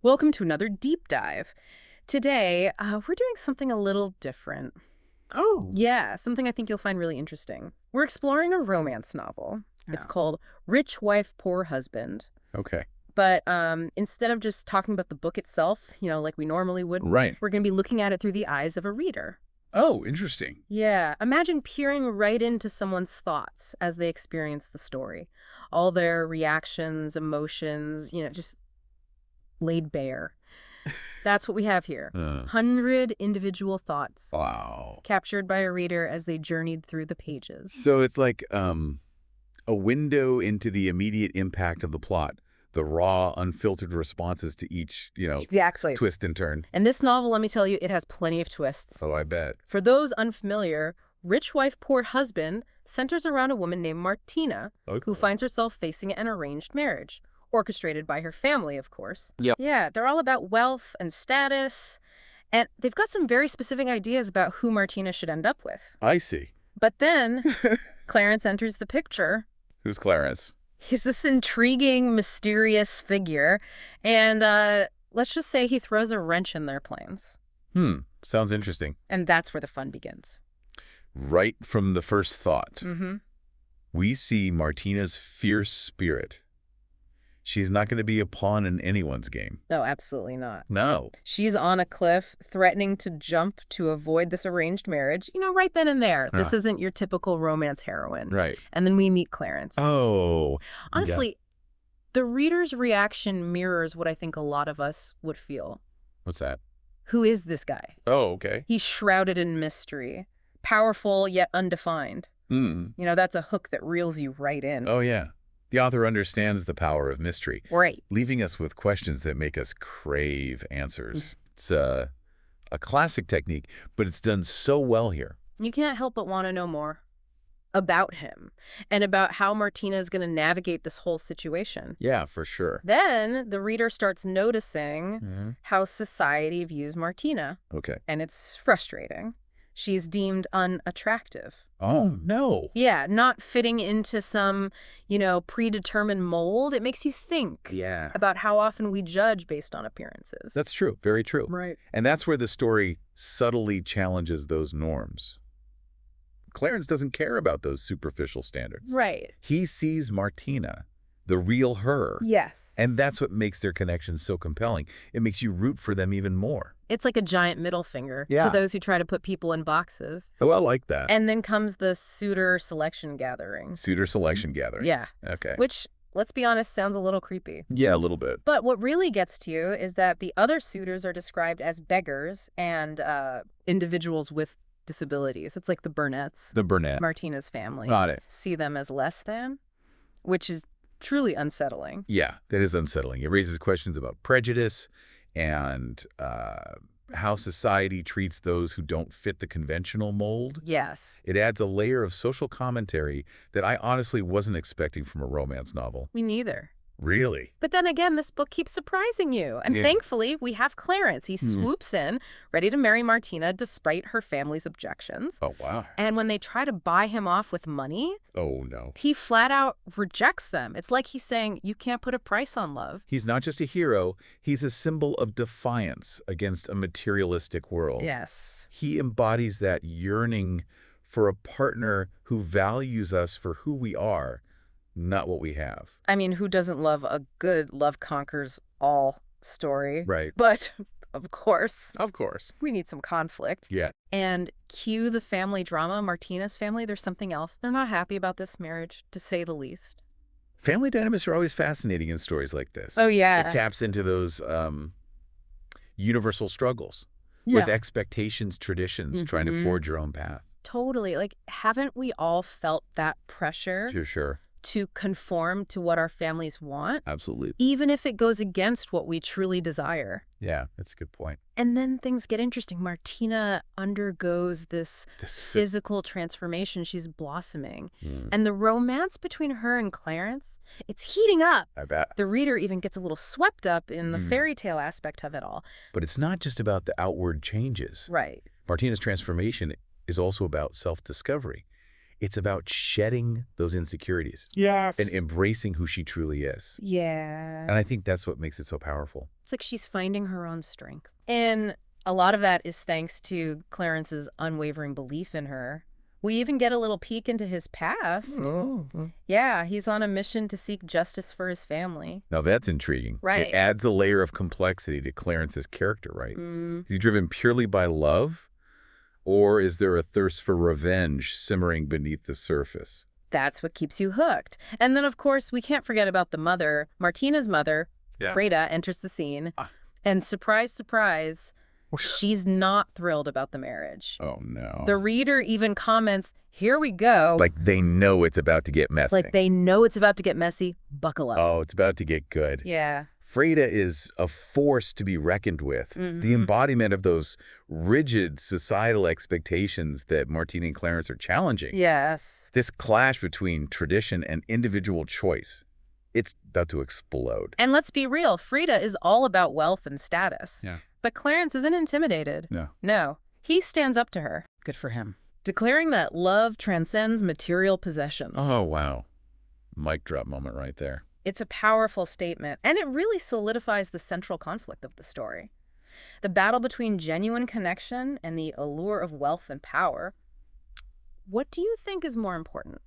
Welcome to another deep dive. Today, we're doing something a little different. Oh, Yeah, something I think you'll find really interesting. We're exploring a romance novel. It's yeah. called Rich Wife, Poor Husband. Okay. But instead of just talking about the book itself, like we normally would, Right. we're going to be looking at it through the eyes of a reader. Oh, interesting. Yeah, imagine peering right into someone's thoughts as they experience the story. All their reactions, emotions, just laid bare. That's what we have here. 100 individual thoughts Wow. captured by a reader as they journeyed through the pages. So it's like a window into the immediate impact of the plot, the raw, unfiltered responses to each, Exactly. twist and turn. And this novel, let me tell you, it has plenty of twists. Oh, I bet. For those unfamiliar, Rich Wife, Poor Husband centers around a woman named Martina, who finds herself facing an arranged marriage, orchestrated by her family, of course. Yep. Yeah, they're all about wealth and status, and they've got some very specific ideas about who Martina should end up with. I see. But then Clarence enters the picture. Who's Clarence? He's this intriguing, mysterious figure, and let's just say he throws a wrench in their plans. Sounds interesting. And that's where the fun begins. Right from the first thought, Mm-hmm. we see Martina's fierce spirit. She's not going to be a pawn in anyone's game. No, absolutely not. No. She's on a cliff, threatening to jump to avoid this arranged marriage, right then and there. This isn't your typical romance heroine. Right. And then we meet Clarence. Oh. Honestly, the reader's reaction mirrors what I think a lot of us would feel. What's that? Who is this guy? Oh, okay. He's shrouded in mystery, powerful yet undefined. That's a hook that reels you right in. Oh, yeah. The author understands the power of mystery, Right. leaving us with questions that make us crave answers. It's a classic technique, but it's done so well here. You can't help but want to know more about him and about how Martina is going to navigate this whole situation. Yeah, for sure. Then the reader starts noticing how society views Martina, Okay. and it's frustrating. She's deemed unattractive. Oh, no. Yeah, not fitting into some, predetermined mold. It makes you think Yeah. about how often we judge based on appearances. That's true. Very true. right. And that's where the story subtly challenges those norms. Clarence doesn't care about those superficial standards. Right. He sees Martina, the real her. Yes. And that's what makes their connection so compelling. It makes you root for them even more. It's like a giant middle finger to Yeah. those who try to put people in boxes. Oh, I like that. And then comes the suitor selection gathering. Suitor selection gathering. Yeah. Okay. Which, let's be honest, sounds a little creepy. Yeah, a little bit. But what really gets to you is that the other suitors are described as beggars and individuals with disabilities. It's like the Burnett's, The Burnett. Martina's family. Got it. See them as less than, which is truly unsettling. Yeah, that is unsettling. It raises questions about prejudice and how society treats those who don't fit the conventional mold. Yes. It adds a layer of social commentary that I honestly wasn't expecting from a romance novel. Me neither. Really? But then again, this book keeps surprising you. And Yeah. thankfully, we have Clarence. He swoops in, ready to marry Martina despite her family's objections. Oh, wow. And when they try to buy him off with money, Oh, no. he flat out rejects them. It's like he's saying, you can't put a price on love. He's not just a hero, he's a symbol of defiance against a materialistic world. Yes. He embodies that yearning for a partner who values us for who we are, not what we have. I mean, who doesn't love a good love conquers all story? Right. But, of course, Of course. we need some conflict. Yeah. And cue the family drama. Martina's family, there's something else. They're not happy about this marriage, to say the least. Family dynamics are always fascinating in stories like this. Oh, yeah. It taps into those universal struggles with expectations, traditions, trying to forge your own path. Totally. Like, haven't we all felt that pressure Sure. to conform to what our families want, Absolutely. even if it goes against what we truly desire? Yeah, that's a good point. And then things get interesting. Martina undergoes this physical transformation. She's blossoming. And the romance between her and Clarence, it's heating up. I bet. The reader even gets a little swept up in the fairy tale aspect of it all. But it's not just about the outward changes. Right. Martina's transformation is also about self-discovery. It's about shedding those insecurities Yes. and embracing who she truly is. Yeah. And I think that's what makes it so powerful. It's like she's finding her own strength. And a lot of that is thanks to Clarence's unwavering belief in her. We even get a little peek into his past. Yeah, he's on a mission to seek justice for his family. Now that's intriguing. Right. It adds a layer of complexity to Clarence's character, right? Mm. Is he driven purely by love? Or is there a thirst for revenge simmering beneath the surface? That's what keeps you hooked. And then, of course, we can't forget about the mother. Martina's mother, Freda, enters the scene. And surprise, surprise, she's not thrilled about the marriage. Oh, no. The reader even comments, here we go. Like they know it's about to get messy. Like they know it's about to get messy. Buckle up. Oh, it's about to get good. Yeah. Freda is a force to be reckoned with. The embodiment of those rigid societal expectations that Martina and Clarence are challenging. Yes. This clash between tradition and individual choice, it's about to explode. And let's be real, Freda is all about wealth and status. Yeah. But Clarence isn't intimidated. No. He stands up to her. Good for him. Declaring that love transcends material possessions. Oh, wow. Mic drop moment right there. It's a powerful statement, and it really solidifies the central conflict of the story. The battle between genuine connection and the allure of wealth and power. What do you think is more important?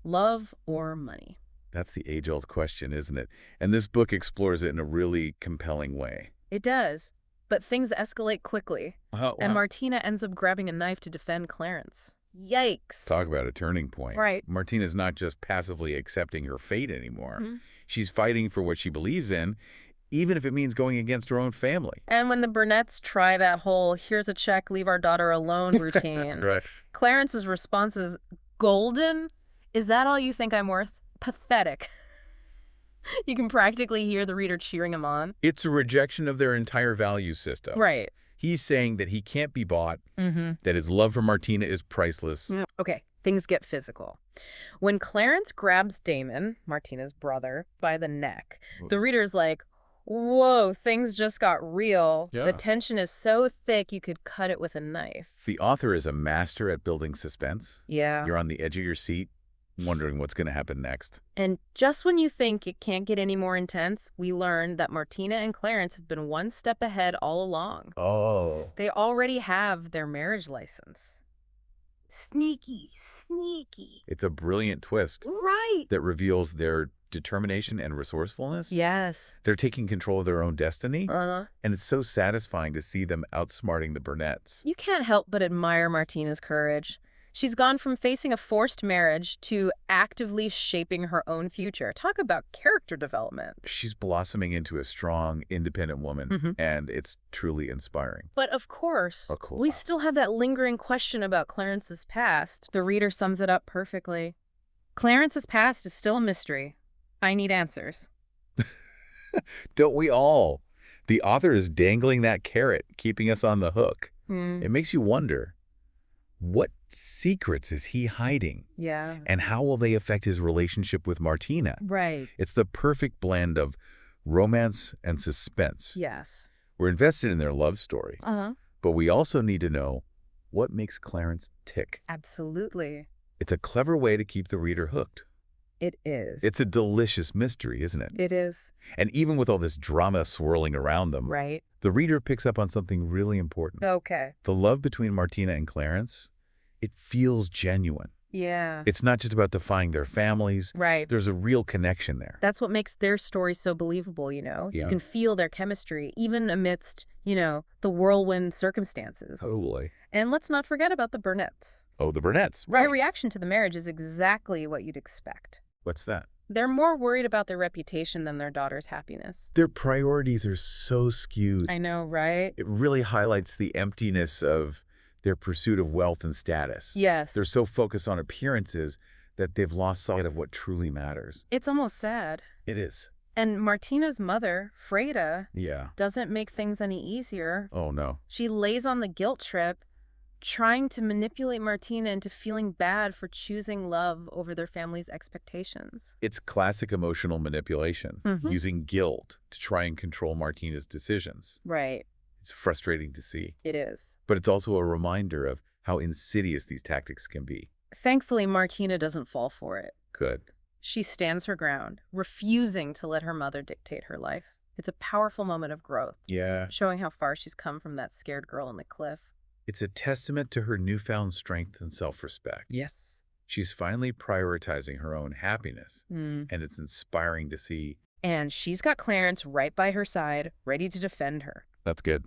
Love or money? That's the age-old question, isn't it? And this book explores it in a really compelling way. It does, but things escalate quickly, and Martina ends up grabbing a knife to defend Clarence. Yikes. Talk about a turning point. Right. Martina's not just passively accepting her fate anymore. She's fighting for what she believes in, even if it means going against her own family. And when the Burnetts try that whole here's a check, leave our daughter alone routine, Right. Clarence's response is golden. Is that all you think I'm worth? Pathetic. You can practically hear the reader cheering him on. It's a rejection of their entire value system. Right. He's saying that he can't be bought, that his love for Martina is priceless. Okay, things get physical. When Clarence grabs Damon, Martina's brother, by the neck, the reader's like, whoa, things just got real. Yeah. The tension is so thick you could cut it with a knife. The author is a master at building suspense. Yeah. You're on the edge of your seat, wondering what's going to happen next. And just when you think it can't get any more intense, we learn that Martina and Clarence have been one step ahead all along. Oh. They already have their marriage license. Sneaky, sneaky. It's a brilliant twist. Right. That reveals their determination and resourcefulness. Yes. They're taking control of their own destiny. Uh-huh. And it's so satisfying to see them outsmarting the Burnetts. You can't help but admire Martina's courage. She's gone from facing a forced marriage to actively shaping her own future. Talk about character development. She's blossoming into a strong, independent woman, and it's truly inspiring. But of course, we still have that lingering question about Clarence's past. The reader sums it up perfectly. Clarence's past is still a mystery. I need answers. Don't we all? The author is dangling that carrot, keeping us on the hook. It makes you wonder, what secrets is he hiding? Yeah. And how will they affect his relationship with Martina? Right. It's the perfect blend of romance and suspense. Yes. We're invested in their love story, but we also need to know what makes Clarence tick. Absolutely. It's a clever way to keep the reader hooked. It is. It's a delicious mystery, isn't it? It is. And even with all this drama swirling around them, Right. the reader picks up on something really important. Okay. The love between Martina and Clarence, it feels genuine. Yeah. It's not just about defying their families. Right. There's a real connection there. That's what makes their story so believable, you know? Yeah. You can feel their chemistry, even amidst, the whirlwind circumstances. Totally. And let's not forget about the Burnetts. Oh, the Burnetts. Their reaction to the marriage is exactly what you'd expect. What's that? They're more worried about their reputation than their daughter's happiness. Their priorities are so skewed. I know, right? It really highlights the emptiness of their pursuit of wealth and status. Yes. They're so focused on appearances that they've lost sight of what truly matters. It's almost sad. It is. And Martina's mother, Freda, Yeah. doesn't make things any easier. Oh, no. She lays on the guilt trip, trying to manipulate Martina into feeling bad for choosing love over their family's expectations. It's classic emotional manipulation, using guilt to try and control Martina's decisions. Right. It's frustrating to see. It is. But it's also a reminder of how insidious these tactics can be. Thankfully, Martina doesn't fall for it. Good. She stands her ground, refusing to let her mother dictate her life. It's a powerful moment of growth, Yeah. showing how far she's come from that scared girl on the cliff. It's a testament to her newfound strength and self-respect. Yes. She's finally prioritizing her own happiness, and it's inspiring to see. And she's got Clarence right by her side, ready to defend her. That's good.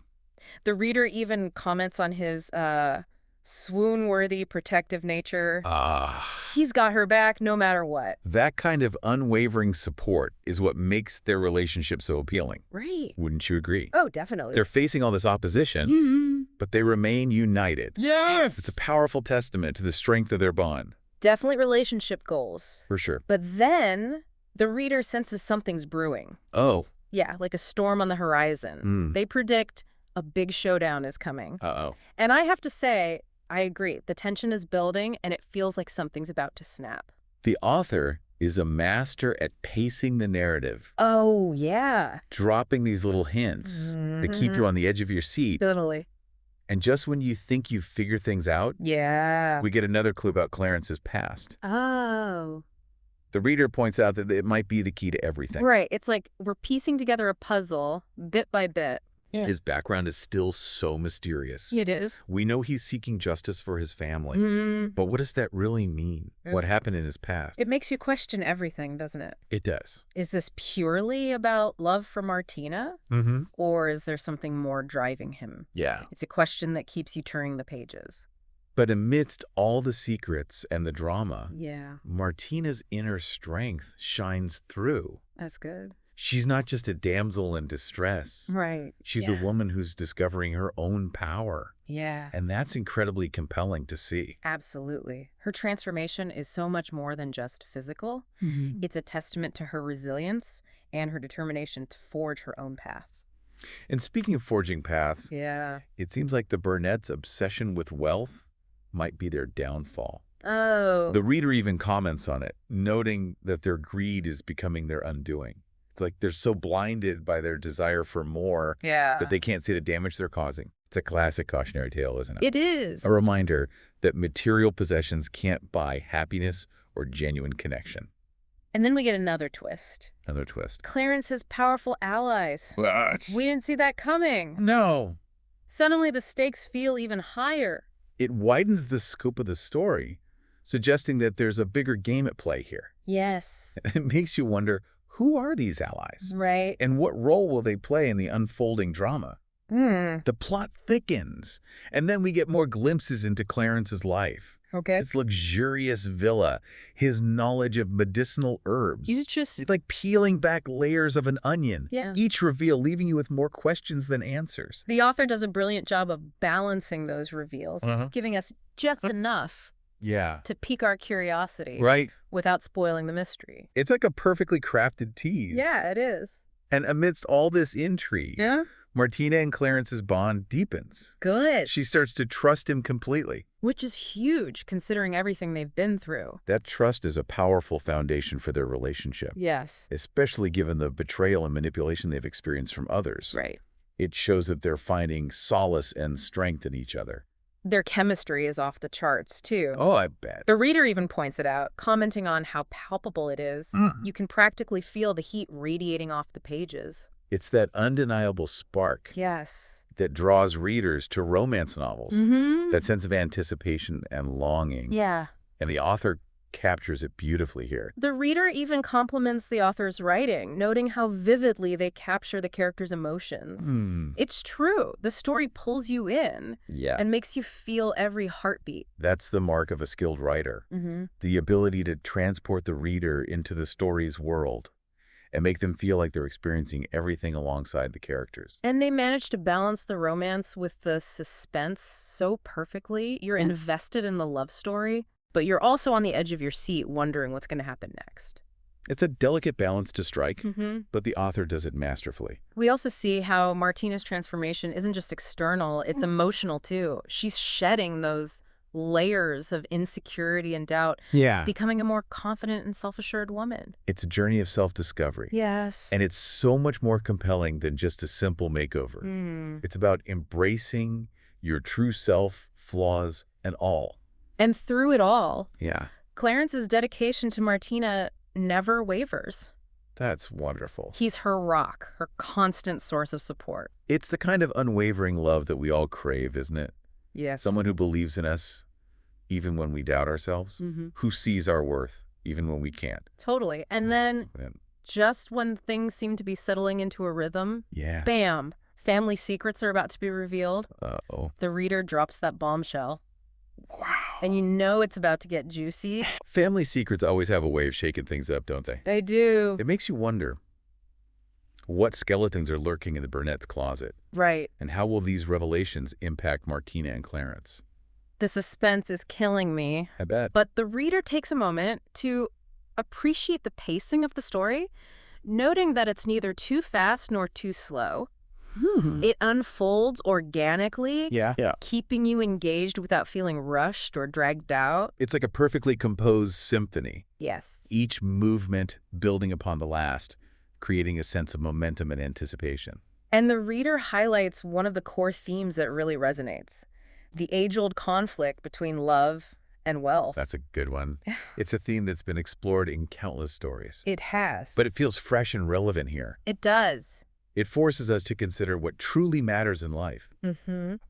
The reader even comments on his swoon-worthy protective nature. He's got her back no matter what. That kind of unwavering support is what makes their relationship so appealing. Right. Wouldn't you agree? Oh, definitely. They're facing all this opposition, but they remain united. Yes! It's a powerful testament to the strength of their bond. Definitely relationship goals. For sure. But then the reader senses something's brewing. Oh. Yeah, like a storm on the horizon. They predict a big showdown is coming. Uh-oh. And I have to say, I agree. The tension is building, and it feels like something's about to snap. The author is a master at pacing the narrative. Oh, yeah. Dropping these little hints that keep you on the edge of your seat. Totally. And just when you think you've figured things out, Yeah. we get another clue about Clarence's past. Oh. The reader points out that it might be the key to everything. Right. It's like we're piecing together a puzzle bit by bit. Yeah. His background is still so mysterious. It is. We know he's seeking justice for his family. But what does that really mean? What happened in his past? It makes you question everything, doesn't it? It does. Is this purely about love for Martina? Or is there something more driving him? Yeah. It's a question that keeps you turning the pages. But amidst all the secrets and the drama, Yeah. Martina's inner strength shines through. That's good. She's not just a damsel in distress. Right. She's a woman who's discovering her own power. Yeah. And that's incredibly compelling to see. Absolutely. Her transformation is so much more than just physical. It's a testament to her resilience and her determination to forge her own path. And speaking of forging paths, it seems like the Burnett's obsession with wealth might be their downfall. Oh. The reader even comments on it, noting that their greed is becoming their undoing. It's like they're so blinded by their desire for more that they can't see the damage they're causing. It's a classic cautionary tale, isn't it? It is. A reminder that material possessions can't buy happiness or genuine connection. And then we get another twist. Another twist. Clarence has powerful allies. What? We didn't see that coming. No. Suddenly the stakes feel even higher. It widens the scope of the story, suggesting that there's a bigger game at play here. Yes. It makes you wonder, who are these allies? Right. And what role will they play in the unfolding drama? The plot thickens, and then we get more glimpses into Clarence's life. Okay. His luxurious villa, his knowledge of medicinal herbs. It's like peeling back layers of an onion. Yeah. Each reveal leaving you with more questions than answers. The author does a brilliant job of balancing those reveals, giving us just enough to pique our curiosity without spoiling the mystery. It's like a perfectly crafted tease. Yeah, it is. And amidst all this intrigue, Martina and Clarence's bond deepens. Good. She starts to trust him completely. Which is huge, considering everything they've been through. That trust is a powerful foundation for their relationship. Yes. Especially given the betrayal and manipulation they've experienced from others. Right. It shows that they're finding solace and strength in each other. Their chemistry is off the charts, too. Oh, I bet. The reader even points it out, commenting on how palpable it is. You can practically feel the heat radiating off the pages. It's that undeniable spark that draws readers to romance novels, that sense of anticipation and longing. Yeah. And the author captures it beautifully here. The reader even compliments the author's writing, noting how vividly they capture the character's emotions. It's true. The story pulls you in and makes you feel every heartbeat. That's the mark of a skilled writer, the ability to transport the reader into the story's world and make them feel like they're experiencing everything alongside the characters. And they manage to balance the romance with the suspense so perfectly. You're invested in the love story, but you're also on the edge of your seat wondering what's going to happen next. It's a delicate balance to strike, but the author does it masterfully. We also see how Martina's transformation isn't just external, it's emotional too. She's shedding those layers of insecurity and doubt, becoming a more confident and self-assured woman. It's a journey of self-discovery. Yes. And it's so much more compelling than just a simple makeover. It's about embracing your true self, flaws, and all. And through it all, Yeah. Clarence's dedication to Martina never wavers. That's wonderful. He's her rock, her constant source of support. It's the kind of unwavering love that we all crave, isn't it? Yes. Someone who believes in us even when we doubt ourselves, who sees our worth even when we can't. Totally. And then just when things seem to be settling into a rhythm, bam, family secrets are about to be revealed. Uh-oh. The reader drops that bombshell. Wow. And you know it's about to get juicy. Family secrets always have a way of shaking things up, don't they? They do. It makes you wonder what skeletons are lurking in the Burnett's closet. Right. And how will these revelations impact Martina and Clarence? The suspense is killing me. I bet. But the reader takes a moment to appreciate the pacing of the story, noting that it's neither too fast nor too slow. It unfolds organically, keeping you engaged without feeling rushed or dragged out. It's like a perfectly composed symphony. Yes. Each movement building upon the last, creating a sense of momentum and anticipation. And the reader highlights one of the core themes that really resonates: the age-old conflict between love and wealth. That's a good one. It's a theme that's been explored in countless stories. It has. But it feels fresh and relevant here. It does. It forces us to consider what truly matters in life.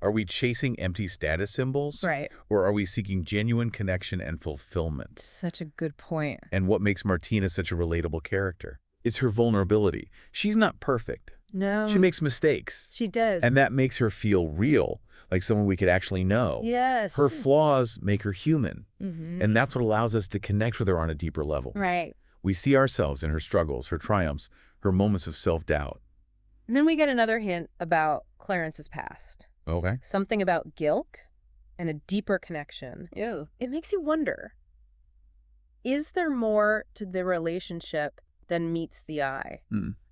Are we chasing empty status symbols? Right. Or are we seeking genuine connection and fulfillment? Such a good point. And what makes Martina such a relatable character is her vulnerability. She's not perfect. No. She makes mistakes. She does. And that makes her feel real, like someone we could actually know. Yes. Her flaws make her human. And that's what allows us to connect with her on a deeper level. Right. We see ourselves in her struggles, her triumphs, her moments of self-doubt. And then we get another hint about Clarence's past. Okay. Something about guilt and a deeper connection. Ew. It makes you wonder, is there more to the relationship than meets the eye?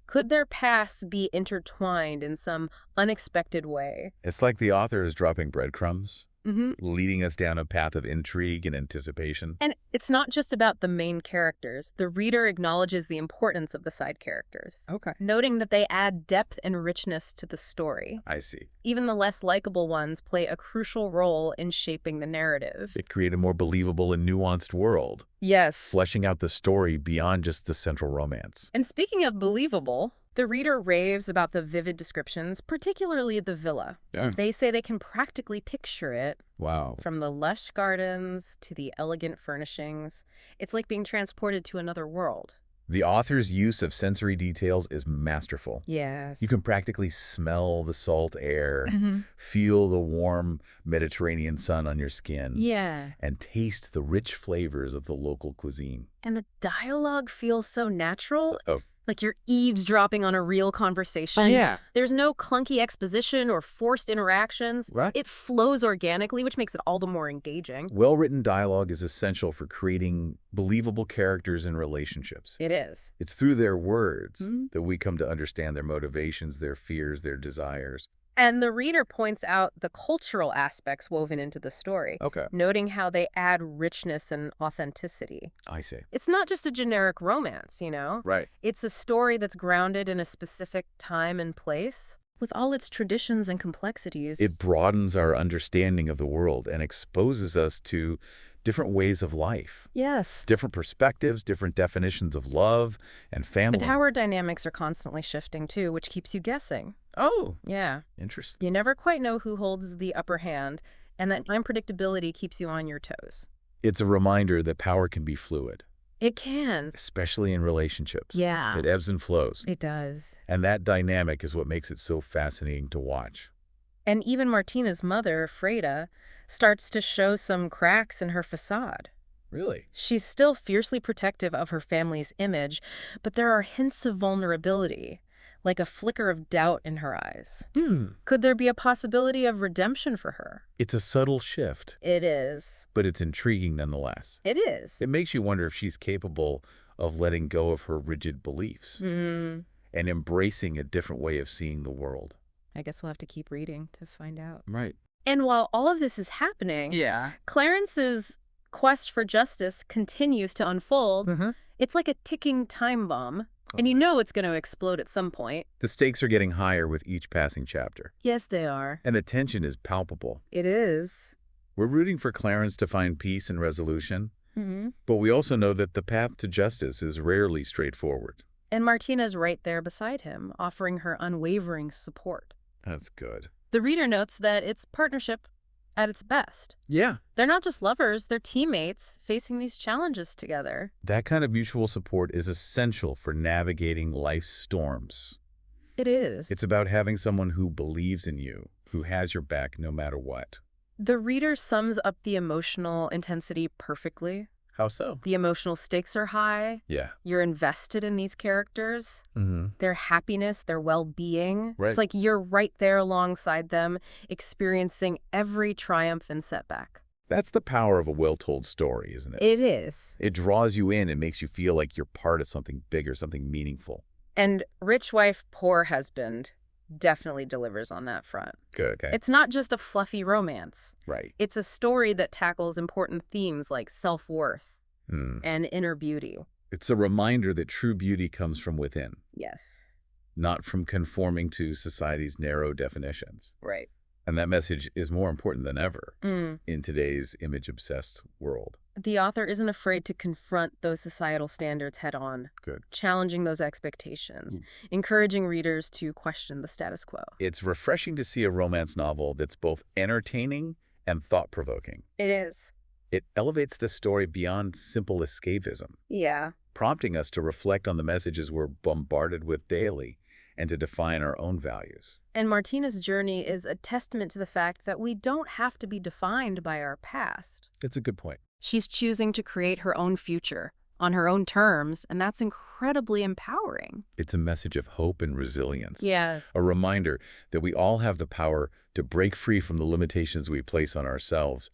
Could their pasts be intertwined in some unexpected way? It's like the author is dropping breadcrumbs, leading us down a path of intrigue and anticipation. And it's not just about the main characters. The reader acknowledges the importance of the side characters. Okay. Noting that they add depth and richness to the story. I see. Even the less likable ones play a crucial role in shaping the narrative. It creates a more believable and nuanced world. Yes. Fleshing out the story beyond just the central romance. And speaking of believable, the reader raves about the vivid descriptions, particularly the villa. They say they can practically picture it. Wow. From the lush gardens to the elegant furnishings. It's like being transported to another world. The author's use of sensory details is masterful. Yes. You can practically smell the salt air, feel the warm Mediterranean sun on your skin, and taste the rich flavors of the local cuisine. And the dialogue feels so natural. Like you're eavesdropping on a real conversation. There's no clunky exposition or forced interactions. It flows organically, which makes it all the more engaging. Well-written dialogue is essential for creating believable characters and relationships. It is. It's through their words that we come to understand their motivations, their fears, their desires. And the reader points out the cultural aspects woven into the story, noting how they add richness and authenticity. I see. It's not just a generic romance, you know? Right. It's a story that's grounded in a specific time and place, with all its traditions and complexities. It broadens our understanding of the world and exposes us to different ways of life. Yes. Different perspectives, different definitions of love and family. But power dynamics are constantly shifting, too, which keeps you guessing. Oh. Yeah. Interesting. You never quite know who holds the upper hand, and that unpredictability keeps you on your toes. It's a reminder that power can be fluid. It can. Especially in relationships. Yeah. It ebbs and flows. It does. And that dynamic is what makes it so fascinating to watch. And even Martina's mother, Freda, starts to show some cracks in her facade. Really? She's still fiercely protective of her family's image, but there are hints of vulnerability, like a flicker of doubt in her eyes. Could there be a possibility of redemption for her? It's a subtle shift. It is. But it's intriguing nonetheless. It is. It makes you wonder if she's capable of letting go of her rigid beliefs and embracing a different way of seeing the world. I guess we'll have to keep reading to find out. Right. And while all of this is happening, Clarence's quest for justice continues to unfold. It's like a ticking time bomb. And you know it's going to explode at some point. The stakes are getting higher with each passing chapter. Yes, they are. And the tension is palpable. It is. We're rooting for Clarence to find peace and resolution, Mm-hmm. but we also know that the path to justice is rarely straightforward. And Martina's right there beside him, offering her unwavering support. That's good. The reader notes that it's partnership at its best. Yeah. They're not just lovers, they're teammates facing these challenges together. That kind of mutual support is essential for navigating life's storms. It is. It's about having someone who believes in you, who has your back no matter what. The reader sums up the emotional intensity perfectly. How so? The emotional stakes are high. Yeah. You're invested in these characters, their happiness, their well-being. Right. It's like you're right there alongside them, experiencing every triumph and setback. That's the power of a well-told story, isn't it? It is. It draws you in and makes you feel like you're part of something bigger, something meaningful. And Rich Wife, Poor Husband definitely delivers on that front. Good, okay. It's not just a fluffy romance. Right. It's a story that tackles important themes like self-worth and inner beauty. It's a reminder that true beauty comes from within, Yes. not from conforming to society's narrow definitions. Right. And that message is more important than ever in today's image-obsessed world. The author isn't afraid to confront those societal standards head-on. Good. Challenging those expectations, encouraging readers to question the status quo. It's refreshing to see a romance novel that's both entertaining and thought-provoking. It is. It elevates the story beyond simple escapism, Yeah. prompting us to reflect on the messages we're bombarded with daily and to define our own values. And Martina's journey is a testament to the fact that we don't have to be defined by our past. That's a good point. She's choosing to create her own future on her own terms, and that's incredibly empowering. It's a message of hope and resilience. Yes. A reminder that we all have the power to break free from the limitations we place on ourselves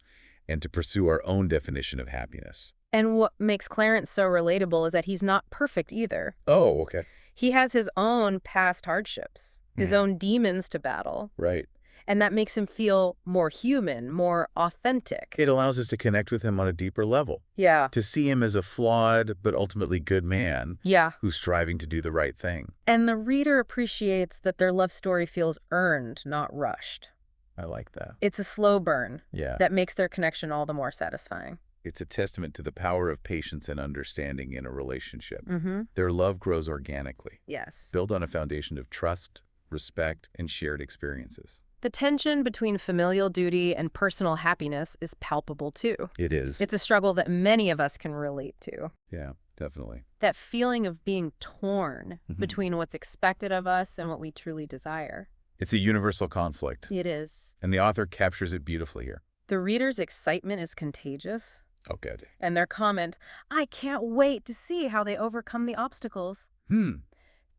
and to pursue our own definition of happiness. And what makes Clarence so relatable is that he's not perfect either. Oh, okay. He has his own past hardships, his own demons to battle. Right. And that makes him feel more human, more authentic. It allows us to connect with him on a deeper level. Yeah. To see him as a flawed but ultimately good man Yeah. who's striving to do the right thing. And the reader appreciates that their love story feels earned, not rushed. I like that. It's a slow burn Yeah. that makes their connection all the more satisfying. It's a testament to the power of patience and understanding in a relationship. Mm-hmm. Their love grows organically, Yes. built on a foundation of trust, respect, and shared experiences. The tension between familial duty and personal happiness is palpable too. It is. It's a struggle that many of us can relate to. Yeah, definitely. That feeling of being torn between what's expected of us and what we truly desire. It's a universal conflict, It is. and the author captures it beautifully here. The reader's excitement is contagious. Oh, good. And their comment, "I can't wait to see how they overcome the obstacles,"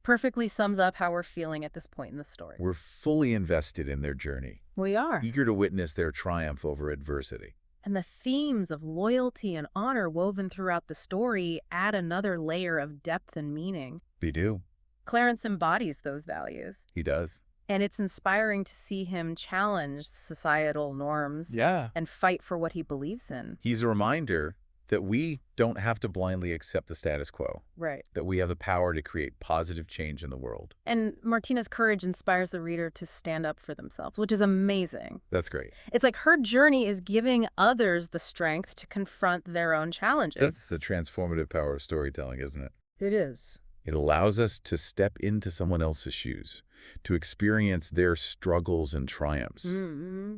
perfectly sums up how we're feeling at this point in the story. We're fully invested in their journey, We are. eager to witness their triumph over adversity. And the themes of loyalty and honor woven throughout the story add another layer of depth and meaning. They do. Clarence embodies those values. He does. And it's inspiring to see him challenge societal norms Yeah. and fight for what he believes in. He's a reminder that we don't have to blindly accept the status quo, Right. that we have the power to create positive change in the world. And Martina's courage inspires the reader to stand up for themselves, which is amazing. That's great. It's like her journey is giving others the strength to confront their own challenges. That's the transformative power of storytelling, isn't it? It is. It allows us to step into someone else's shoes, to experience their struggles and triumphs,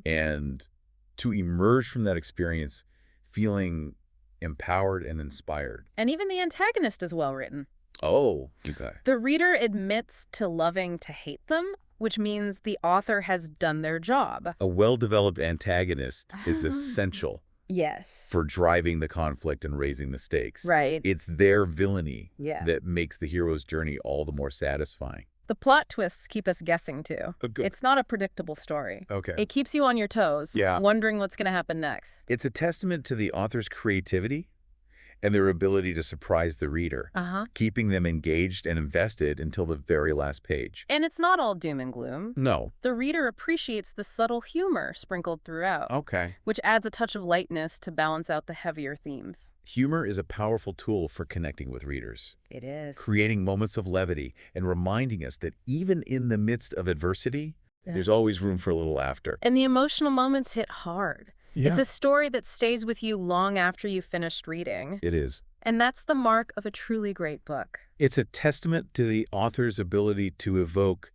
and to emerge from that experience feeling empowered and inspired. And even the antagonist is well written. Oh, okay. The reader admits to loving to hate them, which means the author has done their job. A well-developed antagonist is essential Yes. for driving the conflict and raising the stakes. Right. It's their villainy Yeah. that makes the hero's journey all the more satisfying. The plot twists keep us guessing, too. Oh, good. It's not a predictable story. Okay. It keeps you on your toes, Yeah. wondering what's going to happen next. It's a testament to the author's creativity and their ability to surprise the reader, keeping them engaged and invested until the very last page. And it's not all doom and gloom. No. The reader appreciates the subtle humor sprinkled throughout, Okay. which adds a touch of lightness to balance out the heavier themes. Humor is a powerful tool for connecting with readers, It is. creating moments of levity and reminding us that even in the midst of adversity, there's always room for a little laughter. And the emotional moments hit hard. It's Yeah. a story that stays with you long after you finished reading. It is. And that's the mark of a truly great book. It's a testament to the author's ability to evoke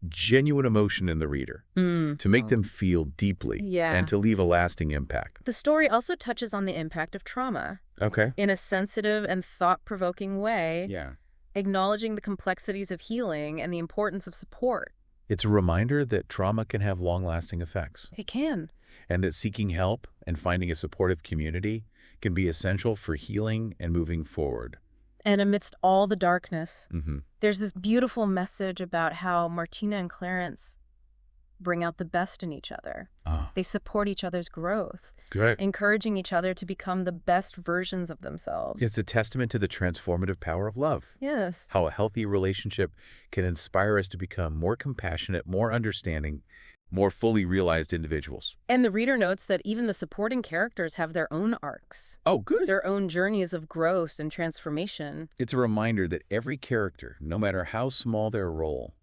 genuine emotion in the reader, to make them feel deeply, Yeah. and to leave a lasting impact. The story also touches on the impact of trauma Okay. in a sensitive and thought-provoking way, Yeah. acknowledging the complexities of healing and the importance of support. It's a reminder that trauma can have long-lasting effects, It can. and that seeking help and finding a supportive community can be essential for healing and moving forward. And amidst all the darkness, Mm-hmm. there's this beautiful message about how Martina and Clarence bring out the best in each other. Ah, They support each other's growth, great. encouraging each other to become the best versions of themselves. It's a testament to the transformative power of love. Yes. How a healthy relationship can inspire us to become more compassionate, more understanding, more fully realized individuals. And the reader notes that even the supporting characters have their own arcs, Oh, good. their own journeys of growth and transformation. It's a reminder that every character, no matter how small their role,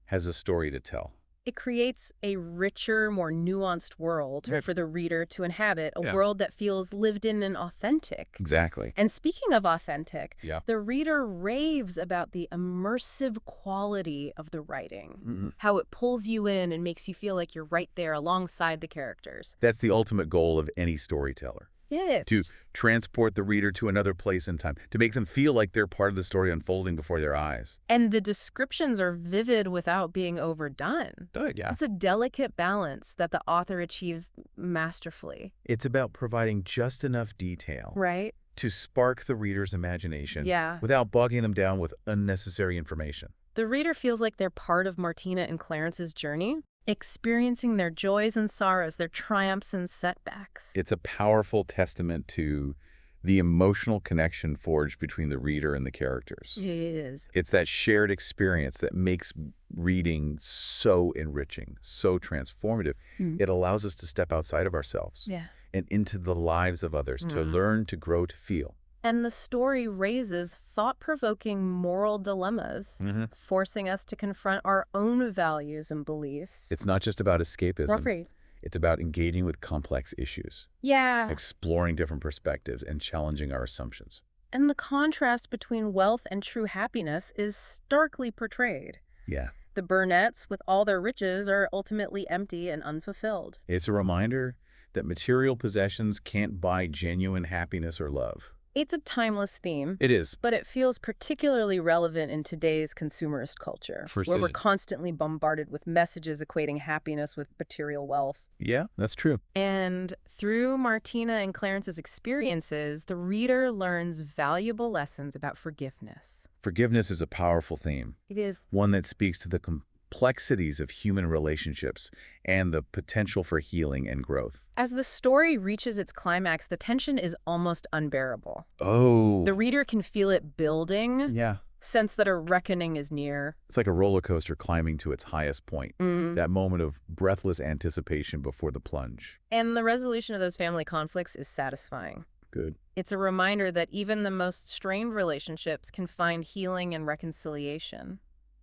has a story to tell. It creates a richer, more nuanced world Right. for the reader to inhabit, a Yeah. world that feels lived in and authentic. Exactly. And speaking of authentic, Yeah. the reader raves about the immersive quality of the writing, Mm-hmm. how it pulls you in and makes you feel like you're right there alongside the characters. That's the ultimate goal of any storyteller. Yes. To transport the reader to another place in time, to make them feel like they're part of the story unfolding before their eyes. And the descriptions are vivid without being overdone. Good, yeah. It's a delicate balance that the author achieves masterfully. It's about providing just enough detail Right? to spark the reader's imagination Yeah. without bogging them down with unnecessary information. The reader feels like they're part of Martina and Clarence's journey, experiencing their joys and sorrows, their triumphs and setbacks. It's a powerful testament to the emotional connection forged between the reader and the characters. It is. It's that shared experience that makes reading so enriching, so transformative. It allows us to step outside of ourselves Yeah. and into the lives of others, to learn, to grow, to feel. And the story raises thought-provoking moral dilemmas, forcing us to confront our own values and beliefs. It's not just about escapism. Right. It's about engaging with complex issues, Yeah. exploring different perspectives, and challenging our assumptions. And the contrast between wealth and true happiness is starkly portrayed. Yeah. The Burnetts, with all their riches, are ultimately empty and unfulfilled. It's a reminder that material possessions can't buy genuine happiness or love. It's a timeless theme, It is. but it feels particularly relevant in today's consumerist culture, For where we're certain. constantly bombarded with messages equating happiness with material wealth. Yeah, that's true. And through Martina and Clarence's experiences, the reader learns valuable lessons about forgiveness. Forgiveness is a powerful theme, It is. one that speaks to the complexities of human relationships and the potential for healing and growth. As the story reaches its climax, the tension is almost unbearable. Oh. The reader can feel it building, Yeah. sense that a reckoning is near. It's like a roller coaster climbing to its highest point, that moment of breathless anticipation before the plunge. And the resolution of those family conflicts is satisfying. Good. It's a reminder that even the most strained relationships can find healing and reconciliation.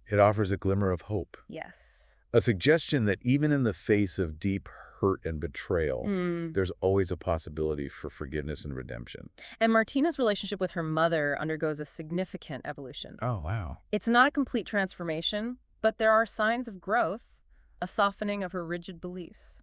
It offers a glimmer of hope, Yes. a suggestion that even in the face of deep hurt and betrayal, there's always a possibility for forgiveness and redemption. And Martina's relationship with her mother undergoes a significant evolution. Oh, wow. It's not a complete transformation, but there are signs of growth, a softening of her rigid beliefs.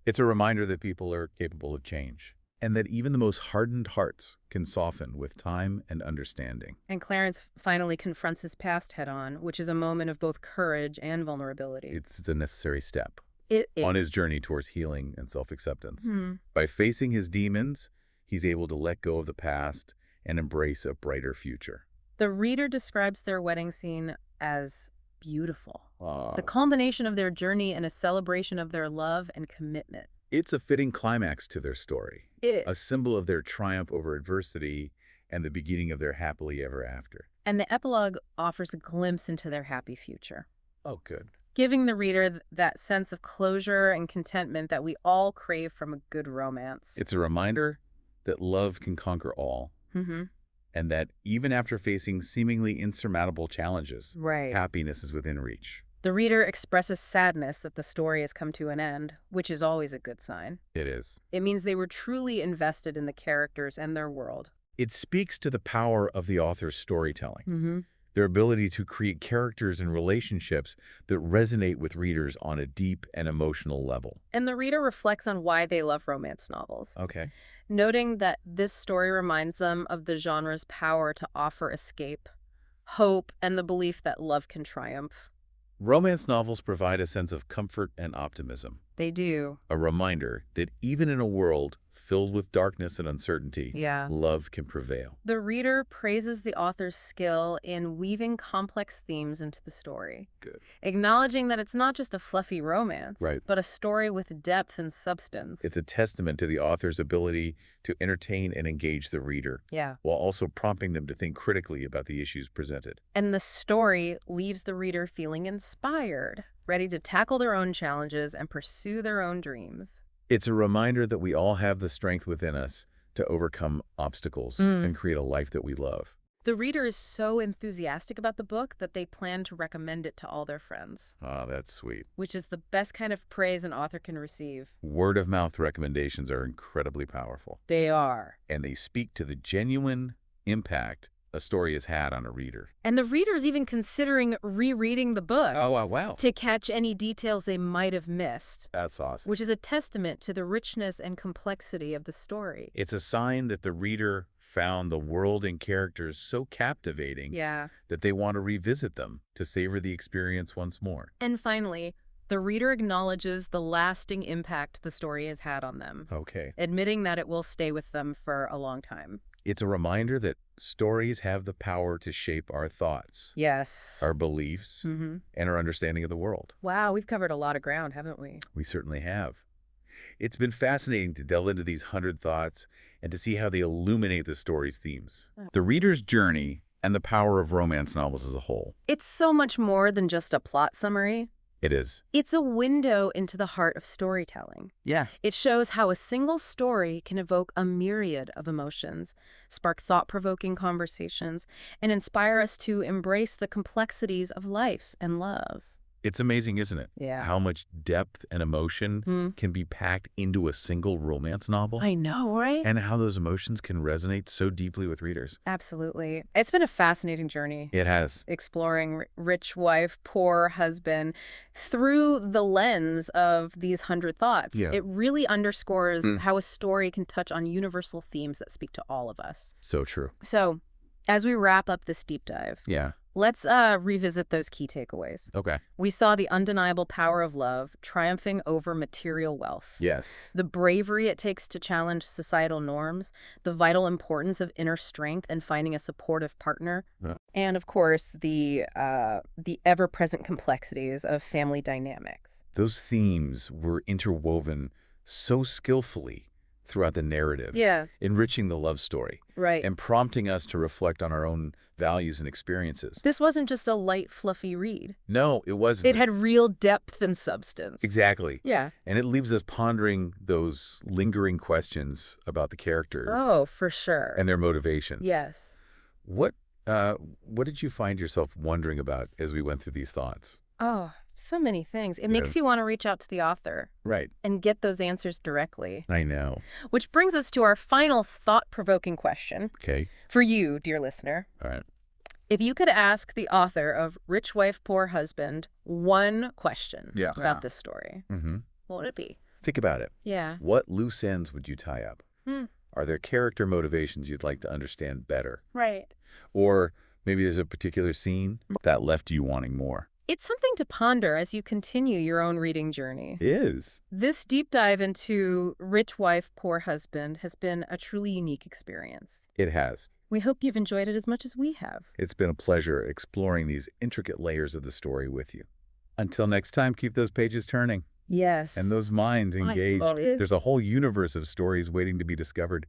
It's a reminder that people are capable of change, and that even the most hardened hearts can soften with time and understanding. And Clarence finally confronts his past head-on, which is a moment of both courage and vulnerability. It's a necessary step It on his journey towards healing and self-acceptance. Hmm. By facing his demons, he's able to let go of the past and embrace a brighter future. The reader describes their wedding scene as beautiful. Ah. The culmination of their journey and a celebration of their love and commitment. It's a fitting climax to their story, It a is. symbol of their triumph over adversity and the beginning of their happily ever after. And the epilogue offers a glimpse into their happy future, Oh, good. giving the reader that sense of closure and contentment that we all crave from a good romance. It's a reminder that love can conquer all, and that even after facing seemingly insurmountable challenges, Right. happiness is within reach. The reader expresses sadness that the story has come to an end, which is always a good sign. It is. It means they were truly invested in the characters and their world. It speaks to the power of the author's storytelling. Mm-hmm. Their ability to create characters and relationships that resonate with readers on a deep and emotional level. And the reader reflects on why they love romance novels, Okay. noting that this story reminds them of the genre's power to offer escape, hope, and the belief that love can triumph. Romance novels provide a sense of comfort and optimism, They do. a reminder that even in a world filled with darkness and uncertainty, Yeah. love can prevail. The reader praises the author's skill in weaving complex themes into the story, Good. acknowledging that it's not just a fluffy romance, Right. but a story with depth and substance. It's a testament to the author's ability to entertain and engage the reader, Yeah. while also prompting them to think critically about the issues presented. And the story leaves the reader feeling inspired, ready to tackle their own challenges and pursue their own dreams. It's a reminder that we all have the strength within us to overcome obstacles and create a life that we love. The reader is so enthusiastic about the book that they plan to recommend it to all their friends, Ah, that's sweet. which is the best kind of praise an author can receive. Word-of-mouth recommendations are incredibly powerful, They are. and they speak to the genuine impact a story has had on a reader. And the reader's even considering rereading the book Wow. to catch any details they might have missed, That's awesome. which is a testament to the richness and complexity of the story. It's a sign that the reader found the world and characters so captivating Yeah. that they want to revisit them to savor the experience once more. And finally, the reader acknowledges the lasting impact the story has had on them, Okay. admitting that it will stay with them for a long time. It's a reminder that stories have the power to shape our thoughts, Yes. our beliefs, and our understanding of the world. Wow, we've covered a lot of ground, haven't we? We certainly have. It's been fascinating to delve into these 100 thoughts and to see how they illuminate the story's themes. The reader's journey and the power of romance novels as a whole. It's so much more than just a plot summary. It is. It's a window into the heart of storytelling. Yeah. It shows how a single story can evoke a myriad of emotions, spark thought-provoking conversations, and inspire us to embrace the complexities of life and love. It's amazing, isn't it? Yeah. How much depth and emotion can be packed into a single romance novel. I know, right? And how those emotions can resonate so deeply with readers. Absolutely. It's been a fascinating journey. It has. Exploring rich wife, poor husband through the lens of these 100 thoughts. Yeah. It really underscores how a story can touch on universal themes that speak to all of us. So true. So, as we wrap up this deep dive, Yeah. let's revisit those key takeaways. Okay. We saw the undeniable power of love triumphing over material wealth. Yes. The bravery it takes to challenge societal norms, the vital importance of inner strength and finding a supportive partner, and of course the ever-present complexities of family dynamics. Those themes were interwoven so skillfully throughout the narrative, enriching the love story Right. and prompting us to reflect on our own values and experiences. This wasn't just a light, fluffy read. No, it wasn't. It had real depth and substance. Exactly. Yeah. And it leaves us pondering those lingering questions about the characters Oh, for sure. and their motivations. Yes. What did you find yourself wondering about as we went through these thoughts? Oh, so many things. It makes you want to reach out to the author Right. and get those answers directly. I know. Which brings us to our final thought-provoking question Okay. for you, dear listener. All right. If you could ask the author of Rich Wife, Poor Husband one question about this story, what would it be? Think about it. Yeah. What loose ends would you tie up? Are there character motivations you'd like to understand better? Right. Or maybe there's a particular scene that left you wanting more? It's something to ponder as you continue your own reading journey. It is. This deep dive into Rich Wife, Poor Husband has been a truly unique experience. It has. We hope you've enjoyed it as much as we have. It's been a pleasure exploring these intricate layers of the story with you. Until next time, keep those pages turning Yes. and those minds engaged. love it. There's a whole universe of stories waiting to be discovered.